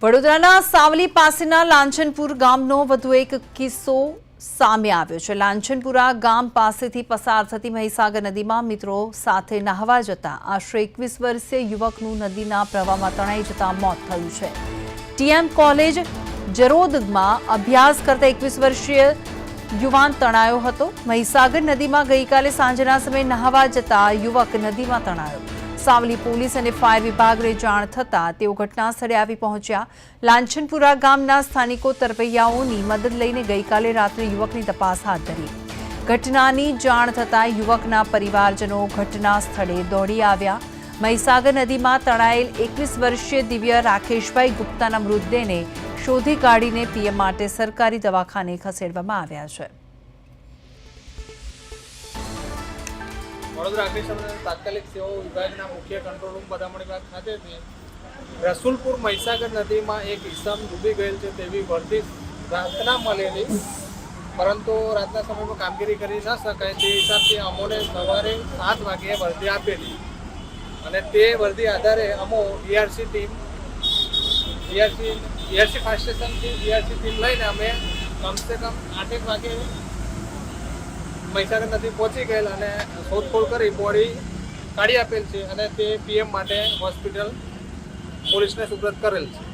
વડોદરાના સાવલી પાસેના લાંછનપુર ગામનો વધુ એક કિસ્સો સામે આવ્યો છે। લાંછનપુરા ગામ પાસેથી પસાર થતી મહીસાગર નદીમાં મિત્રો સાથે નહાવા જતા આશરે 21 વર્ષીય યુવકનું નદીના પ્રવાહમાં તણાઈ જતા મોત થયું છે। ટીએમ કોલેજ જરોદમાં અભ્યાસ કરતા 21 વર્ષીય યુવાન તણાયો હતો। મહીસાગર નદીમાં ગઈકાલે સાંજના સમયે નહાવા જતા યુવક નદીમાં તણાયો। સાવલી પોલીસ અને ફાયર વિભાગને જાણ થતાં તેઓ ઘટના સ્થળે આવી પહોંચ્યા। લાંછનપુરા ગામના સ્થાનિકો તરવૈયાઓની મદદ લઈને ગઈકાલે રાત્રે યુવકની તપાસ હાથ ધરી। ઘટનાની જાણ થતાં યુવકના પરિવારજનો ઘટના સ્થળે દોડી આવ્યા। મહીસાગર નદીમાં તણાયેલ 21 વર્ષીય દિવ્ય રાકેશભાઈ ગુપ્તાના મૃતદેહને શોધી કાઢીને પીએમ માટે સરકારી દવાખાને ખસેડવામાં આવ્યા છે। વડોદરા અગ્નિશમન તાત્કાલિક સેવાઓ વિભાગના મુખ્ય કંટ્રોલ રૂમ બધામણ વિભાગ ખાતેથી રસુલપુર મહીસાગર નદીમાં એક ઈસમ ડૂબી ગયેલ છે તેવી વર્દી રાતના મળેલી, પરંતુ રાતના સમયમાં કામગીરી કરી ન શકાય તે હિસાબથી અમોને સવારે 7 વાગ્યે વર્દી આપેલી અને તે વર્દી આધારે અમો ઈઆરસી ફાયર સ્ટેશનથી ઈઆરસી ટીમ લઈને અમે કમસે કમ 8 વાગે મહીસાગર નદી પહોંચી ગયેલ અને શોધખોળ કરી બોડી કાઢી આપેલ છે અને તે પીએમ માટે હોસ્પિટલ પોલીસને સુપ્રત કરેલ છે।